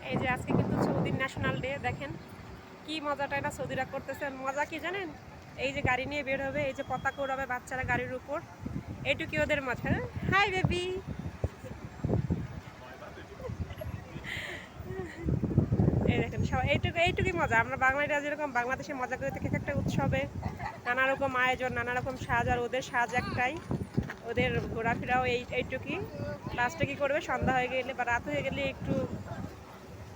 এই যে আজকে কিন্তু সৌদির ন্যাশনাল ডে, দেখেন কি মজাটা এটা সৌদিরা করতেছে। মজা কি জানেন? এই যে গাড়ি নিয়ে বের হবে, এই যে পতাকা উড়াবে বাচ্চারা গাড়ির উপর, এইটুকি ওদের মজা। হাই বেবি, এই দেখেন সবাই এইটুকুই মজা। আমরা বাঙালিরা যেরকম বাংলাদেশে মজা করে থাকি একটা উৎসবে, নানা রকম আয়োজন, নানা রকম সাজ, আর ওদের সাজ একটাই, ওদের ঘোরাফেরাও এইটুকুই। লাস্টে কী করবে, সন্ধ্যা হয়ে গেলে বা রাত হয়ে গেলে একটু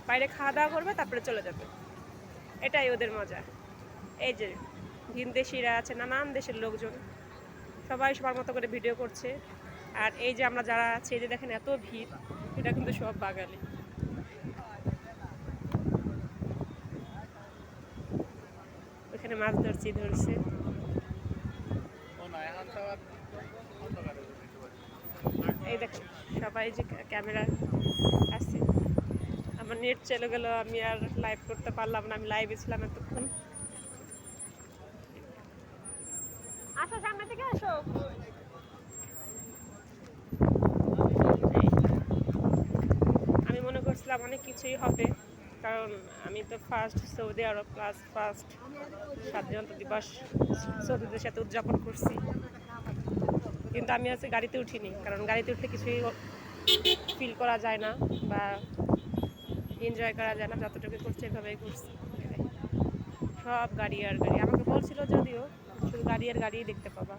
বাইরে খাওয়া দাওয়া করবে, তারপরে চলে যাবে। এটাই ওদের মজা। এই যে ভিনদেশিরা আছে, নানান দেশের লোকজন, সবাই সবার মতো করে ভিডিও করছে। আর এই যে আমরা যারা আছি, এই যে দেখেন এত ভিড়, এটা কিন্তু সব বাঙালি। ওখানে মাছ ধরছে। এই দেখেন সবাই যে ক্যামেরা আছে। আমার নেট চলে গেল, আমি আর লাইভ করতে পারলাম না। আমি লাইভে ছিলাম এতক্ষণ। আসো সামনে থেকে আসো। আমি মনে করছিলাম অনেক কিছুই হবে, কারণ আমি তো ফার্স্ট সৌদি আরব প্লাস ফার্স্ট স্বাধীনতা দিবস সৌদিদের সাথে উদযাপন করছি। কিন্তু আমি হচ্ছে গাড়িতে উঠিনি, কারণ গাড়িতে উঠলে কিছুই ফিল করা যায় না বা এনজয় করা যায় না। যতটুকু করছে এভাবেই করছি। সব গাড়ি আর গাড়ি, আমাকে বলছিল যদিও শুধু গাড়ি আর গাড়িই দেখতে পাবা।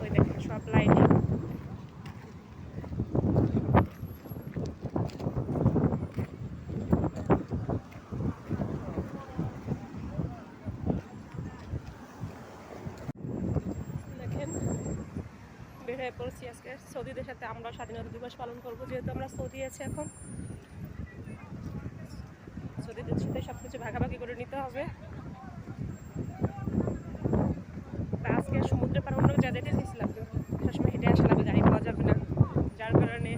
ওই দেখেন সব লাইনে। দেখেন বের হয়ে পড়ছি। আজকে সৌদিদের সাথে আমরা স্বাধীনতা দিবস পালন করবো, যেহেতু আমরা সৌদি আছি এখন। সৌদিদের সাথে সব কিছু ভাগাভাগি করে নিতে হবে। আজকে সমুদ্রের পার অন্য যা যেতে চেয়েছিলাম, সবসময় হেঁটে আসা লাগবে, গাড়ি পাওয়া যাবে না, যার কারণে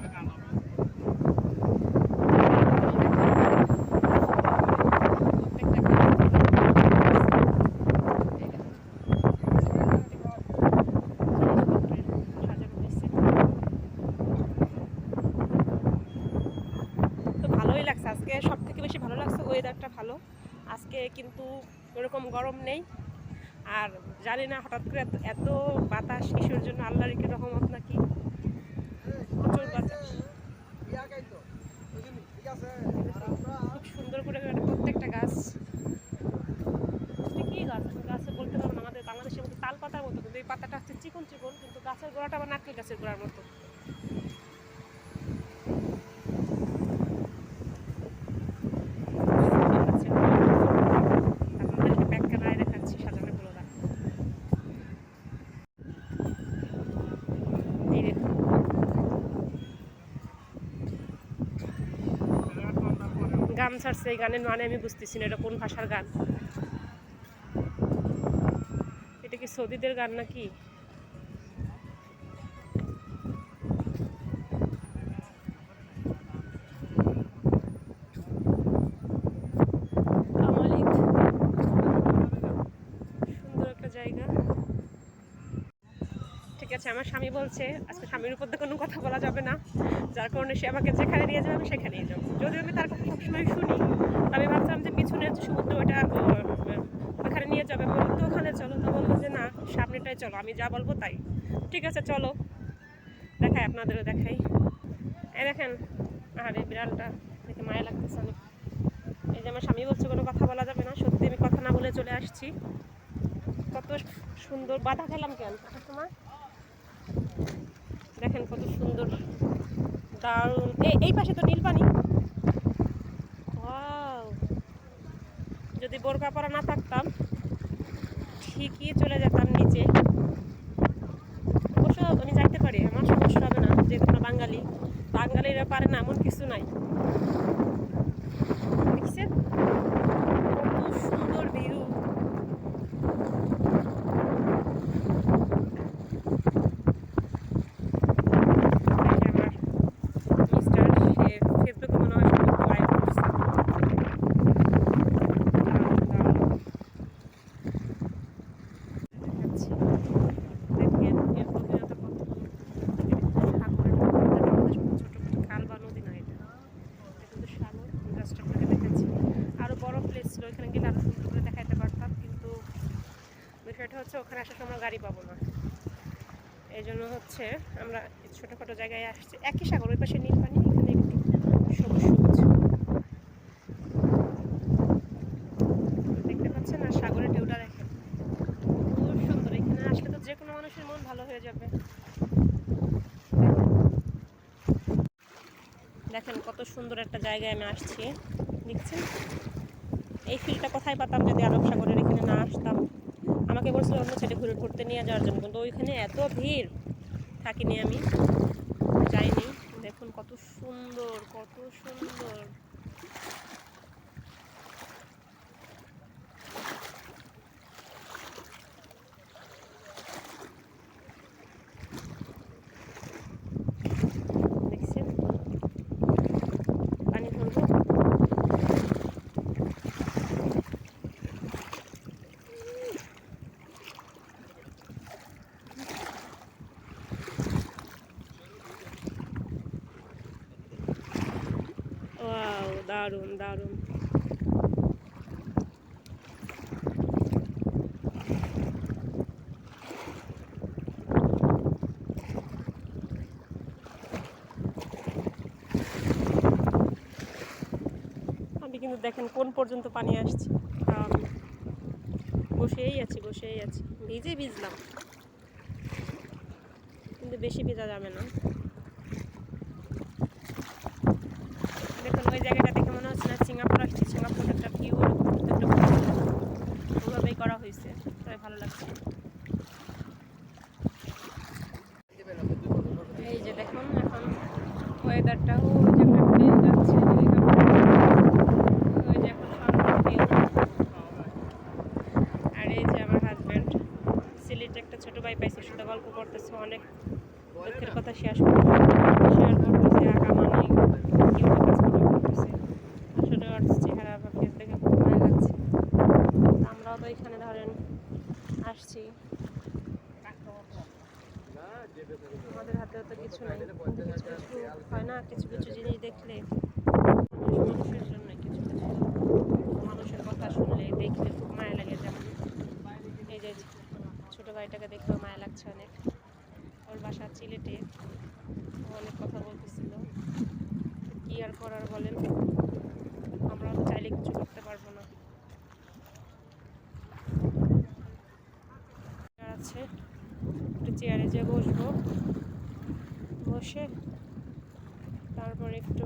আজকে সব থেকে বেশি ভালো লাগছে ওয়েদারটা ভালো। আজকে কিন্তু ওরকম গরম নেই। আর জানি না হঠাৎ করে এত বাতাস কিসের জন্য, আল্লাহর কি রহমত নাকি, প্রচুর বাতাস। খুব সুন্দর করে প্রত্যেকটা গাছ, কি গাছ গাছে বলতে পারবো না, আমাদের বাংলাদেশের মতো তাল পাতার মতো, কিন্তু এই পাতাটা হচ্ছে চিকন চিকন, কিন্তু গাছের গোড়াটা আবার নারকেল গাছের গোড়ার মতো। গান ছাড়ছে, এই গানের মানে আমি বুঝতেছি না এটা কোন ভাষার গান। এটা কি সৌদিদের গান নাকি? সুন্দর একটা জায়গা। ঠিক আছে, আমার স্বামী বলছে আজকে স্বামীর উপর দিয়ে কোনো কথা বলা যাবে না, যার কারণে সে আমাকে যেখানে নিয়ে যাবে আমি সেখানেই যাবো। যদিও আমি তার কথা সবসময় শুনি, আমি ভাবছিলাম যে পিছনের যে সমুদ্র ওটা ওখানে নিয়ে যাবে, বলতো তো ওখানে চলো, তো বললো যে না সামনেটাই চলো, আমি যা বলবো তাই। ঠিক আছে চলো, দেখাই আপনাদেরও দেখাই। এই দেখেন, আরে বিড়ালটা দেখে মায়া লাগতেছে অনেক। এই যে আমার স্বামী বলছে কোনো কথা বলা যাবে না, সত্যি আমি কথা না বলে চলে আসছি। কত সুন্দর, বাধা খেলাম কেন তোমার? দেখেন কত সুন্দর, দারুণ। এই পাশে তো নীল পানি। যদি বোরকা পরা না থাকতাম ঠিকই চলে যেতাম নিচে। অবশ্য আমি যাইতে পারি, আমার সমস্যা হবে না, যেহেতু আমরা বাঙালিরা পারে না এমন কিছু নাই। দেখছেন কত সুন্দর ভিউ। আসলে আমরা গাড়ি পাবো না। এই জন্য হচ্ছে আমরা ছোটোখাটো জায়গায় আসছি। একই সাগর, ওই পাশে নীল পানি, এখানে একটু সবুজ সবুজ দেখতে পাচ্ছেন। আর সাগরের ঢেউটা দেখেন খুব সুন্দর। এখানে আসলে তো যে কোনো মানুষের মন ভালো হয়ে যাবে। দেখেন কত সুন্দর একটা জায়গায় আমি আসছি, দেখছেন? এই ফিলটা কোথায় পাতাম যদি আরব সাগরের এখানে না আসতাম। আমাকে বলছিল অন্য সাইডে ঘুরতে নিয়ে যাওয়ার জন্য, কিন্তু ওইখানে এত ভিড়, থাকিনি আমি, যাইনি। দেখুন কত সুন্দর, কত সুন্দর। দেখছেন? পানি ধরবো। ওয়াও, দারুণ দারুণ। আমি কিন্তু দেখেন কোন পর্যন্ত পানি আসছে। বসেই আছি, বসেই আছি, ভিজলাম, কিন্তু বেশি ভেজা যাবে না। দেখুন ওই জায়গাটা দেখে মনে হচ্ছে না সিঙ্গাপুর আসছে। সিঙ্গাপুরের একটা ভিউ ওভাবেই করা হয়েছে, তাই ভালো লাগছে। এই যে দেখুন এখন ওয়েদারটাও, ওই যে একটা প্লেন যাচ্ছে, ওই যে এখন ভিউ। আর এই যে আমার হাজব্যান্ড সিলেটে একটা ছোটো ভাই পাইছে, সেটা গল্প করতেছে, অনেক দুঃখের কথা শেয়ার করতেছে। আঁকা মানে কীভাবে কাজ করতেছে, আসলে ওর চেহারা বা ফেস দেখে খুব ভালো লাগছে। আমরাও তো এখানে ধরেন আসছি, আমাদের হাতেও তো কিছু নাই, কিন্তু কিছু কিছু হয় না, কিছু কিছু জিনিস দেখলে মানুষের জন্য, কিছু কিছু মানুষের কথা শুনলে দেখলে খুব মায়া লাগে। যেমন এই যে ছোটো ভাইটাকে দেখলেও মায়া লাগছে অনেক। ওর বাসা সিলেটে, ও অনেক কথা বলতেছিল, কি আর করার বলেন, আমরা চাইলে কিছু করতে পারবো না। আছে একটু চেয়ারে যেয়ে বসবো, বসে তারপর একটু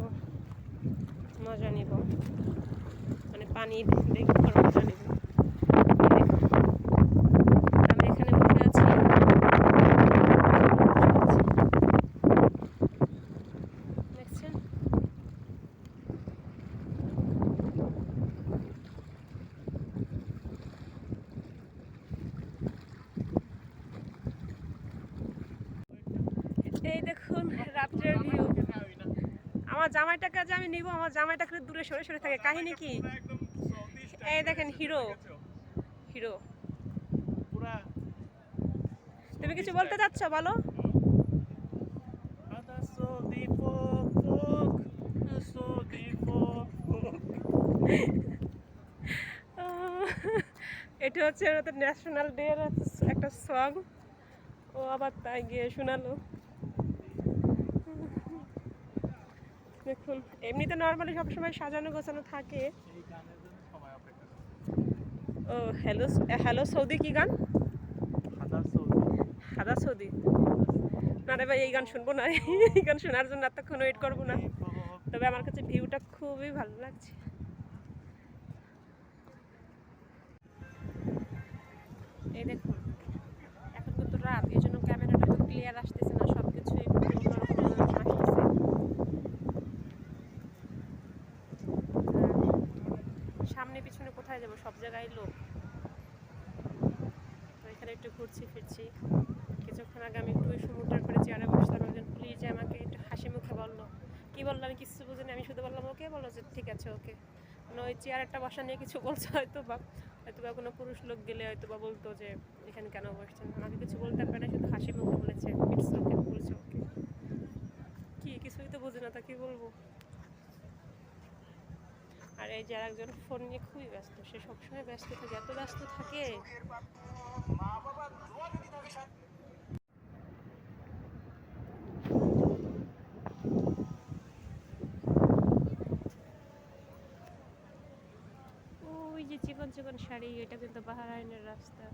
মজা নিব, মানে পানি দেখে মজা নিব। আমি এখানে বসে আছি, দেখছেন? এই দেখুন রাত্রের ভিউ। আমার জামাইটাকে যে আমি নিব, আমার জামাইটাকে দূরে সরে সরে থাকে, কাহিনী কি? এই দেখেন হিরো, হিরো। তুমি কিছু বলতে চাচ্ছ, বলো। এটা হচ্ছে ওদের ন্যাশনাল ডে এর একটা সং, ও আবার তাই গিয়ে শোনালো। দেখুন এমনিতে নর্মালি সবসময় সাজানো গোছানো থাকে। ও হ্যালো, হ্যালো সৌদি কি গান? হাদা সৌদি না রে ভাই, এই গান শুনবো না, এই গান শোনার জন্য এতক্ষণ ওয়েট করবো না। তবে আমার কাছে ভিউটা খুবই ভালো লাগছে। এই দেখুন এখন কিন্তু রাত, এই জন্য ক্যামেরাটা তো ক্লিয়ার আসতেছে না, সব কিছুই অন্যরকম আসতেছে। সামনে পিছনে কোথায় যাবো, সব জায়গায় লোক। তো এখানে একটু ঘুরছি ফিরছি। কিছুক্ষণ আগে আমি একটু ওই সমুদ্রের পরে চেয়ারে বসলাম, একজন পুলিশ যে আমাকে একটু হাসি মুখে বললো, কী বললো আমি কিছু বুঝিনি, আমি শুধু বললাম ওকে, বললো যে ঠিক আছে ওকে। মানে ওই চেয়ারটা বসা নিয়ে কিছু বলছে হয়তো বা, কোনো পুরুষ লোক গেলে হয়তো বা বলতো যে এখানে কেন বসছেন, আমাকে কিছু বলতে পারে না, শুধু হাসি মুখে বলেছে ইটস ওকে, বলছে ওকে। কি কিছুই তো বুঝি না, তা কি বলবো। আর এই যে আরেকজন ফোন নিয়ে খুবই ব্যস্ত, সে সবসময় ব্যস্ত থাকে, এত ব্যস্ত থাকে। ওই যে চিকন চিকন শাড়ি, এটা কিন্তু বাহরাইনের রাস্তা।